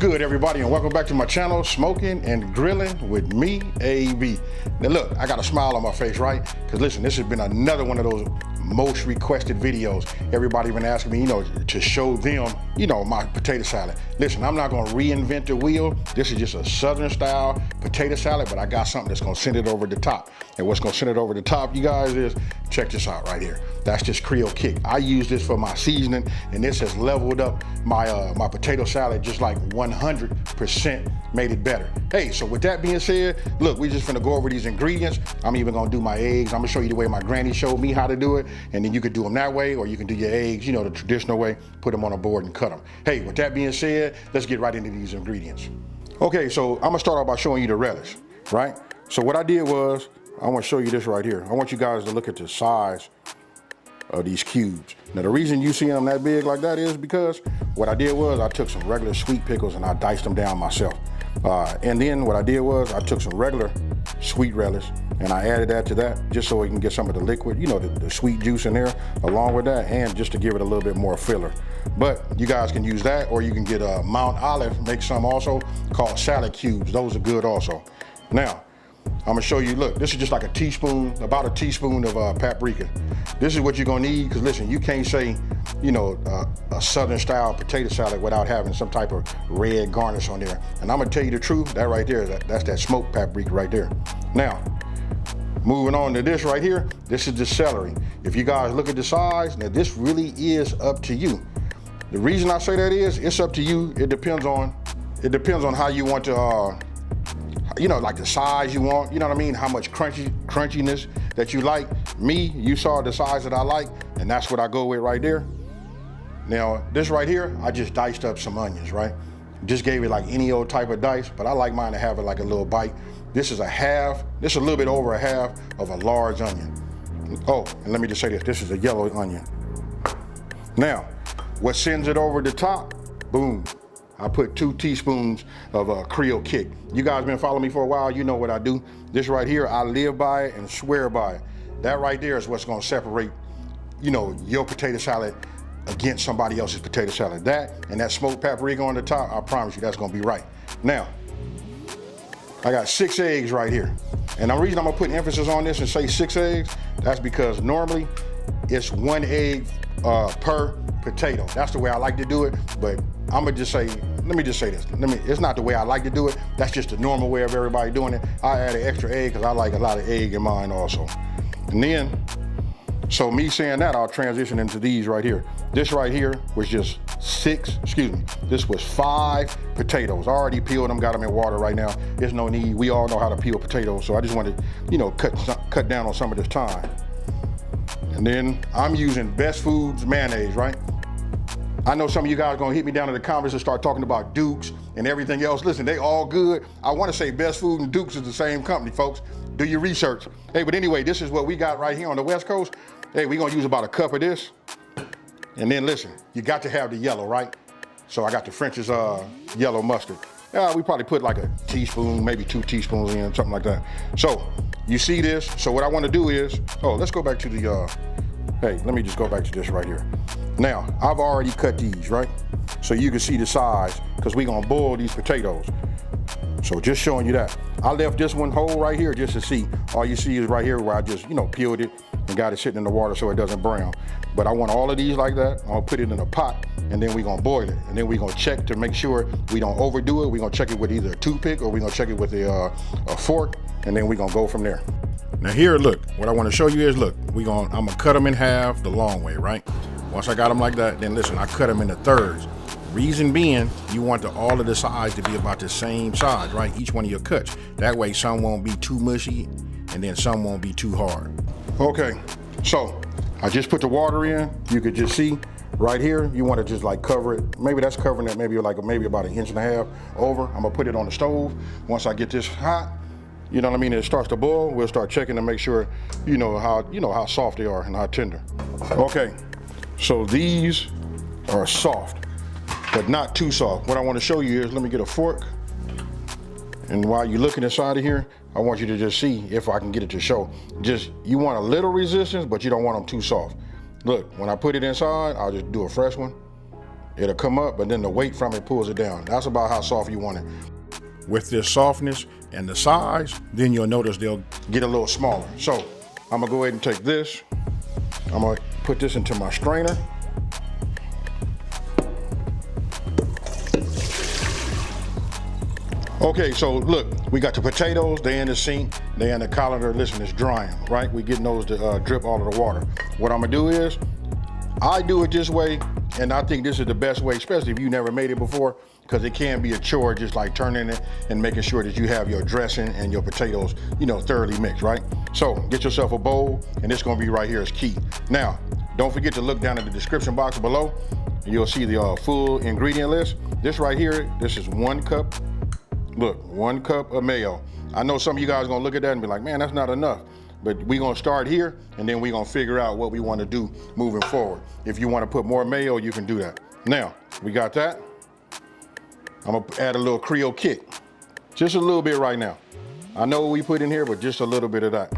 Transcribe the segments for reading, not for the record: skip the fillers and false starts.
good, everybody, and welcome back to my channel, Smoking and Grilling with me, AB. Now look, I got a smile on my face, right? Because listen, this has been another one of those most requested videos. Everybody been asking me, to show them, my potato salad. Listen, I'm not gonna reinvent the wheel. This is just a Southern style potato salad, but I got something that's gonna send it over the top. And what's gonna send it over the top, you guys, is, check this out right here. That's just Creole Kick. I use this for my seasoning, and this has leveled up my my potato salad just like 100% made it better. Hey, so with that being said, look, we just gonna go over these ingredients. I'm even gonna do my eggs. I'm gonna show you the way my granny showed me how to do it, and then you could do them that way, or you can do your eggs, the traditional way, put them on a board and cut them. Hey, with that being said, let's get right into these ingredients. Okay, so I'm gonna start off by showing you the relish, right? So what I did was, I want to show you this right here. I want you guys to look at the size of these cubes. Now the reason you see them that big like that is because what I did was I took some regular sweet pickles and I diced them down myself. And then what I did was I took some regular sweet relish and I added that to that just so we can get some of the liquid, the sweet juice in there along with that, and just to give it a little bit more filler. But you guys can use that, or you can get Mount Olive, make some also called salad cubes. Those are good also. Now, I'm gonna show you, look, this is just like a teaspoon, about a teaspoon of paprika. This is what you're gonna need, because listen, you can't say, a Southern style potato salad without having some type of red garnish on there. And I'm gonna tell you the truth, that right there, that's that smoked paprika right there. Now, moving on to this right here, this is the celery. If you guys look at the size, now this really is up to you. The reason I say that is, it's up to you. It depends on how you want to, like the size you want, what I mean? How much crunchiness that you like. Me, you saw the size that I like, and that's what I go with right there. Now, this right here, I just diced up some onions, right? Just gave it like any old type of dice, but I like mine to have it like a little bite. This is a little bit over a half of a large onion. Oh, and let me just say this is a yellow onion. Now, what sends it over the top, boom. I put 2 teaspoons of Creole Kick. You guys been following me for a while, you know what I do. This right here, I live by it and swear by it. That right there is what's gonna separate, your potato salad against somebody else's potato salad. That and that smoked paprika on the top, I promise you that's gonna be right. Now, I got 6 eggs right here. And the reason I'm gonna put emphasis on this and say 6 eggs, that's because normally it's 1 egg per potato. That's the way I like to do it, but I'm gonna just say, let me just say this. It's not the way I like to do it. That's just the normal way of everybody doing it. I add an extra egg because I like a lot of egg in mine also. And then, so me saying that, I'll transition into these right here. This right here was just this was 5 potatoes. I already peeled them, got them in water right now. There's no need, we all know how to peel potatoes, so I just wanted, cut down on some of this time. And then I'm using Best Foods mayonnaise, right? I know some of you guys are gonna hit me down in the comments and start talking about Dukes and everything else. Listen, they all good. I wanna say Best Food and Dukes is the same company, folks. Do your research. Hey, but anyway, this is what we got right here on the West Coast. Hey, we're gonna use about a cup of this. And then listen, you got to have the yellow, right? So I got the French's yellow mustard. We probably put like a teaspoon, maybe 2 teaspoons in, something like that. So you see this, so what I wanna do is, let's go back to the, hey, let me just go back to this right here. Now, I've already cut these, right? So you can see the size, because we're gonna boil these potatoes. So just showing you that. I left this one whole right here just to see. All you see is right here where I just, peeled it and got it sitting in the water so it doesn't brown. But I want all of these like that. I'll put it in a pot, and then we're gonna boil it. And then we're gonna check to make sure we don't overdo it. We're gonna check it with either a toothpick, or we're gonna check it with a fork, and then we're gonna go from there. Now here, look, what I wanna show you is, look, I'm gonna cut them in half the long way, right? Once I got them like that, then listen, I cut them into thirds. Reason being, you want all of the sides to be about the same size, right? Each one of your cuts. That way some won't be too mushy, and then some won't be too hard. Okay, so I just put the water in. You could just see right here, you want to just like cover it. Maybe that's covering it maybe about 1.5 inches over. I'm gonna put it on the stove. Once I get this hot, it starts to boil, we'll start checking to make sure, how soft they are and how tender. Okay, so these are soft, but not too soft. What I want to show you is, let me get a fork. And while you're looking inside of here, I want you to just see if I can get it to show. You want a little resistance, but you don't want them too soft. Look, when I put it inside, I'll just do a fresh one. it'll come up, but then the weight from it pulls it down. That's about how soft you want it. With this softness and the size, then you'll notice they'll get a little smaller. So I'm gonna go ahead and take this. I'm gonna put this into my strainer. Okay, so look, we got the potatoes, they in the sink, they in the colander. Listen, it's drying, right? We getting those to drip all of the water. What I'm gonna do is, I do it this way, and I think this is the best way, especially if you never made it before, because it can be a chore just like turning it and making sure that you have your dressing and your potatoes, you know, thoroughly mixed, right? So get yourself a bowl, and it's gonna be right here is key. Now, don't forget to look down in the description box below, and you'll see the full ingredient list. This right here, this is 1 cup. Look, 1 cup of mayo. I know some of you guys are gonna look at that and be like, man, that's not enough. But we're gonna start here, and then we're gonna figure out what we wanna do moving forward. If you wanna put more mayo, you can do that. Now, we got that. I'm gonna add a little Creole Kick. Just a little bit right now. I know what we put in here, but just a little bit of that.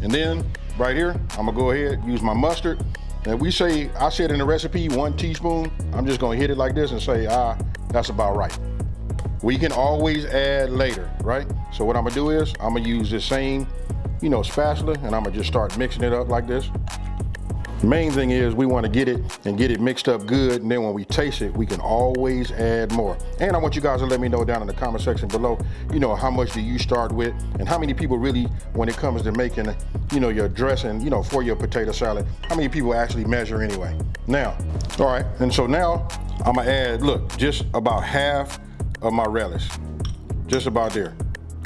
And then, right here, I'm gonna go ahead, use my mustard. And I said in the recipe, 1 teaspoon. I'm just gonna hit it like this and say, that's about right. We can always add later, right? So what I'm gonna do is, I'm gonna use this same, you know, spatula, and I'm gonna just start mixing it up like this. The main thing is we wanna get it mixed up good, and then when we taste it, we can always add more. And I want you guys to let me know down in the comment section below, you know, how much do you start with, and how many people really, when it comes to making, you know, your dressing, you know, for your potato salad, how many people actually measure anyway? Now, all right, and so now, I'm gonna add, look, just about half of my relish, just about there.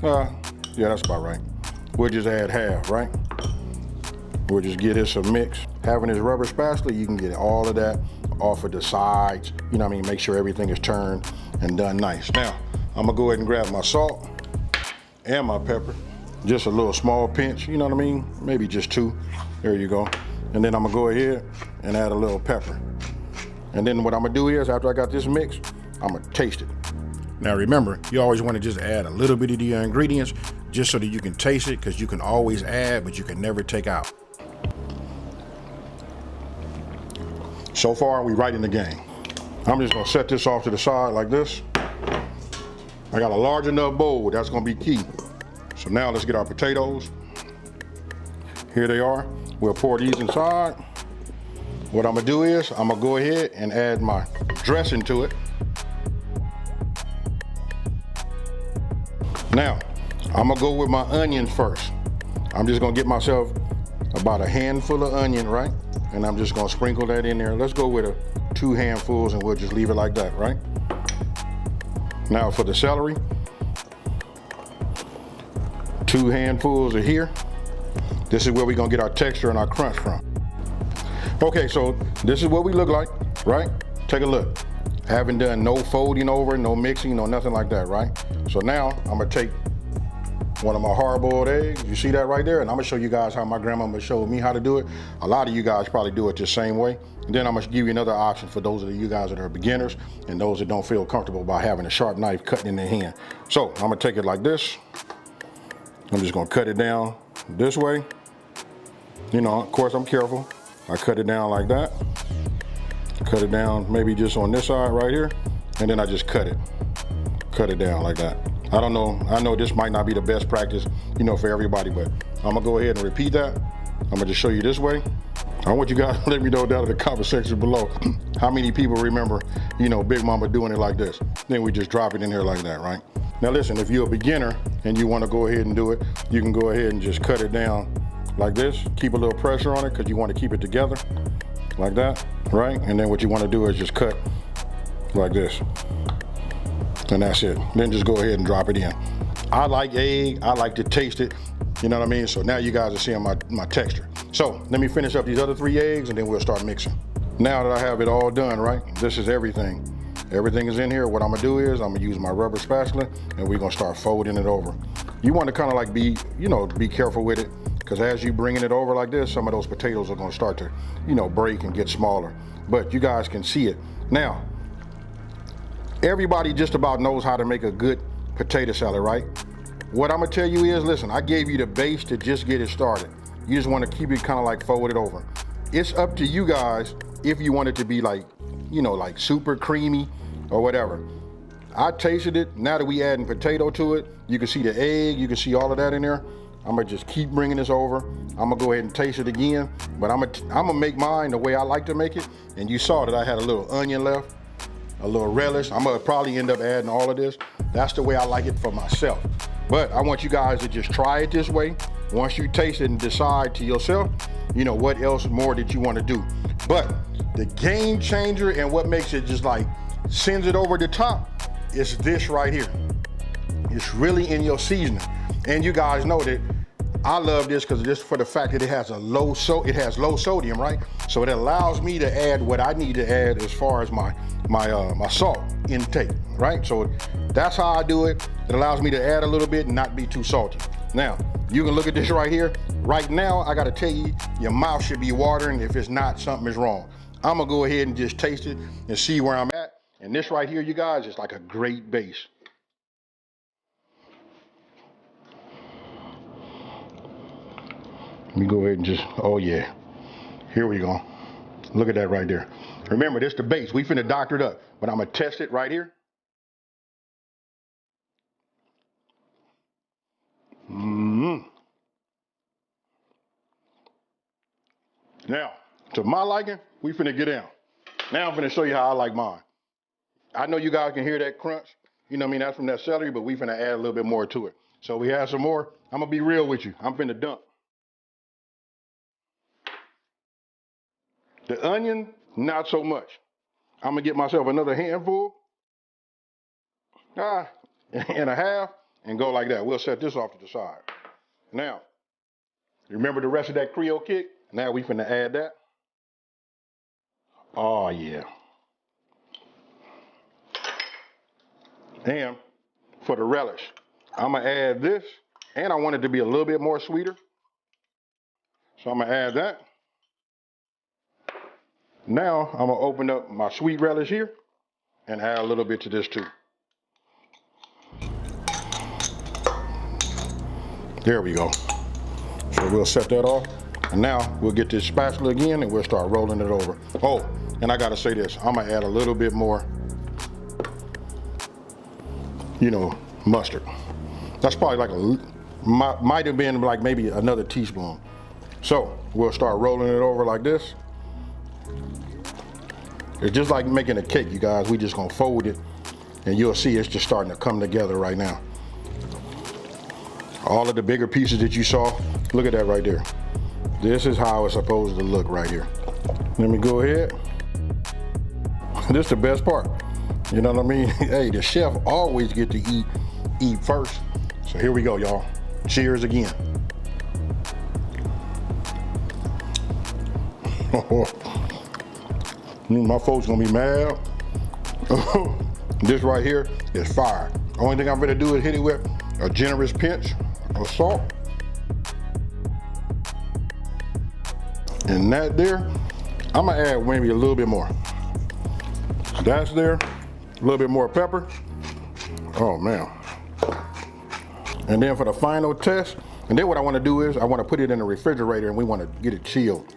Yeah, that's about right. We'll just add half, right? We'll just get this a mix. Having this rubber spatula, you can get all of that off of the sides. You know what I mean? Make sure everything is turned and done nice. Now, I'm gonna go ahead and grab my salt and my pepper. Just a little small pinch, you know what I mean? Maybe just 2, there you go. And then I'm gonna go ahead and add a little pepper. And then what I'm gonna do is, after I got this mix, I'm gonna taste it. Now remember, you always want to just add a little bit of the ingredients just so that you can taste it, because you can always add, but you can never take out. So far, we right in the game. I'm just gonna set this off to the side like this. I got a large enough bowl, that's gonna be key. So now let's get our potatoes. Here they are. We'll pour these inside. What I'm gonna do is, I'm gonna go ahead and add my dressing to it. Now, I'm gonna go with my onions first. I'm just gonna get myself about a handful of onion, right? And I'm just gonna sprinkle that in there. Let's go with 2 handfuls, and we'll just leave it like that, right? Now for the celery, 2 handfuls of here. This is where we're gonna get our texture and our crunch from. Okay, so this is what we look like, right? Take a look. Haven't done no folding over, no mixing, no nothing like that, right? So now I'm gonna take one of my hard-boiled eggs. You see that right there? And I'm gonna show you guys how my grandmama showed me how to do it. A lot of you guys probably do it the same way. And then I'm gonna give you another option for those of you guys that are beginners and those that don't feel comfortable by having a sharp knife cutting in their hand. So I'm gonna take it like this. I'm just gonna cut it down this way. You know, of course I'm careful. I cut it down like that. Cut it down maybe just on this side right here, and then I just cut it down like that. I don't know, I know this might not be the best practice, you know, for everybody, but I'm gonna go ahead and repeat that. I'm gonna just show you this way. I want you guys to let me know down in the comment section below how many people remember, you know, Big Mama doing it like this. Then we just drop it in here like that, right? Now listen, if you're a beginner and you wanna go ahead and do it, you can go ahead and just cut it down like this. Keep a little pressure on it because you wanna keep it together. Like that, right? And then what you want to do is just cut like this. And that's it. Then just go ahead and drop it in. I like egg, I like to taste it, you know what I mean? So now you guys are seeing my texture. So let me finish up these other 3 eggs, and then we'll start mixing. Now that I have it all done, right? This is everything. Everything is in here. What I'm gonna do is I'm gonna use my rubber spatula, and we're gonna start folding it over. You want to kind of like be careful with it, because as you bringing it over like this, some of those potatoes are gonna start to, you know, break and get smaller. But you guys can see it. Now, everybody just about knows how to make a good potato salad, right? What I'm gonna tell you is, listen, I gave you the base to just get it started. You just wanna keep it kind of like folded over. It's up to you guys if you want it to be like like super creamy or whatever. I tasted it. Now that we adding potato to it, you can see the egg, you can see all of that in there. I'm gonna just keep bringing this over. I'm gonna go ahead and taste it again, but I'm gonna make mine the way I like to make it. And you saw that I had a little onion left, a little relish. I'm gonna probably end up adding all of this. That's the way I like it for myself. But I want you guys to just try it this way. Once you taste it and decide to yourself, what else more did you want to do. But the game changer and what makes it just like sends it over the top is this right here. It's really in your seasoning. And you guys know that I love this because just for the fact that it has low sodium, right? So it allows me to add what I need to add as far as my salt intake, right? So that's how I do it. It allows me to add a little bit and not be too salty. Now, you can look at this right here. Right now, I gotta tell you, your mouth should be watering. If it's not, something is wrong. I'm gonna go ahead and just taste it and see where I'm at. And this right here, you guys, is like a great base. Let me go ahead and just, oh yeah, here we go. Look at that right there. Remember, this the base. We finna doctor it up, but I'm gonna test it right here. Now, to my liking, we finna get down. Now I'm finna show you how I like mine. I know you guys can hear that crunch. You know what I mean? That's from that celery, but we finna add a little bit more to it. So we have some more. I'm gonna be real with you. I'm finna dump. The onion, not so much. I'm gonna get myself another handful, and a half, and go like that. We'll set this off to the side. Now, remember the rest of that Creole Kick? Now we finna add that. Oh yeah. And for the relish, I'm gonna add this, and I want it to be a little bit more sweeter. So I'm gonna add that. Now I'm gonna open up my sweet relish here and add a little bit to this too. There we go. So we'll set that off. And now we'll get this spatula again and we'll start rolling it over. Oh, and I gotta say this, I'm gonna add a little bit more, mustard. That's probably like might have been like maybe another teaspoon. So we'll start rolling it over like this. It's just like making a cake, you guys. We just gonna fold it and you'll see it's just starting to come together right now. All of the bigger pieces that you saw, look at that right there. This is how it's supposed to look right here. Let me go ahead. This is the best part. You know what I mean? Hey, the chef always get to eat first. So here we go, y'all. Cheers again. My folks gonna be mad. This right here is fire. Only thing I'm gonna do is hit it with a generous pinch of salt. And that there, I'm gonna add maybe a little bit more. That's there, a little bit more pepper. Oh man. And then for the final test, and then what I wanna do is I wanna put it in the refrigerator and we wanna get it chilled.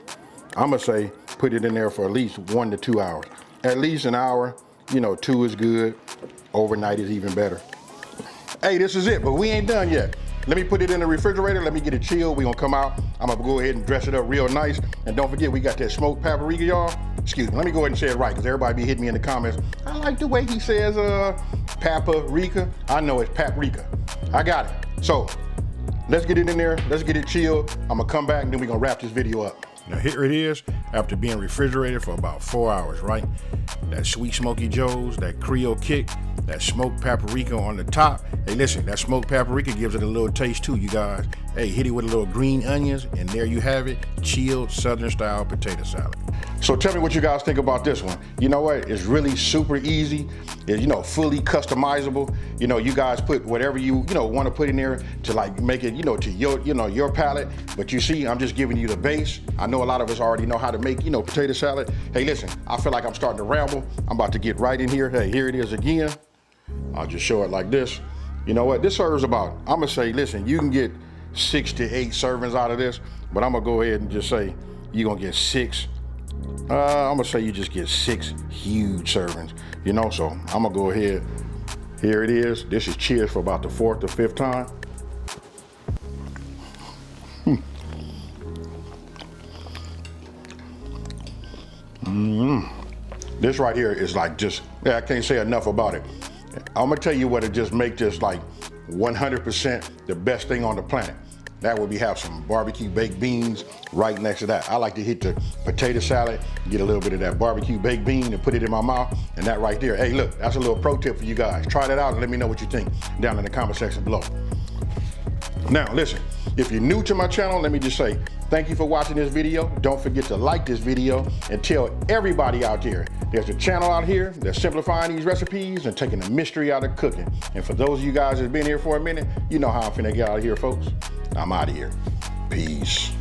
I'm gonna say put it in there for at least 1 to 2 hours. At least an hour, 2 is good. Overnight is even better. Hey, this is it, but we ain't done yet. Let me put it in the refrigerator, let me get it chilled. We gonna come out, I'm gonna go ahead and dress it up real nice. And don't forget, we got that smoked paprika, y'all. Excuse me, let me go ahead and say it right, because everybody be hitting me in the comments. I like the way he says paprika. I know it's paprika. I got it. So, let's get it in there, let's get it chilled. I'm gonna come back and then we gonna wrap this video up. Now here it is, after being refrigerated for about 4 hours, right? That sweet smoky joes, that Creole Kick, that smoked paprika on the top. Hey listen, that smoked paprika gives it a little taste too, you guys. Hey, hit it with a little green onions, and there you have it, chilled Southern style potato salad. So tell me what you guys think about this one. You know what, it's really super easy. It's, fully customizable. You guys put whatever you, want to put in there to like make it, to your palate. But you see, I'm just giving you the base. I know a lot of us already know how to make, potato salad. Hey, listen, I feel like I'm starting to ramble. I'm about to get right in here. Hey, here it is again. I'll just show it like this. You know what, this serves about, I'm gonna say, listen, you can get 6 to 8 servings out of this, but I'm gonna go ahead and just say you're gonna get 6 I'm gonna say you just get 6 huge servings, you know, so I'm gonna go ahead. Here it is. This is cheers for about the 4th or 5th time. This right here is like just, I can't say enough about it. I'm gonna tell you what it just make this like 100% the best thing on the planet. That would be have some barbecue baked beans right next to that. I like to hit the potato salad, get a little bit of that barbecue baked bean and put it in my mouth, and that right there. Hey, look, that's a little pro tip for you guys. Try that out and let me know what you think down in the comment section below. Now, listen, if you're new to my channel, let me just say, thank you for watching this video. Don't forget to like this video and tell everybody out there, there's a channel out here that's simplifying these recipes and taking the mystery out of cooking. And for those of you guys that's been here for a minute, you know how I'm finna get out of here, folks. I'm out of here. Peace.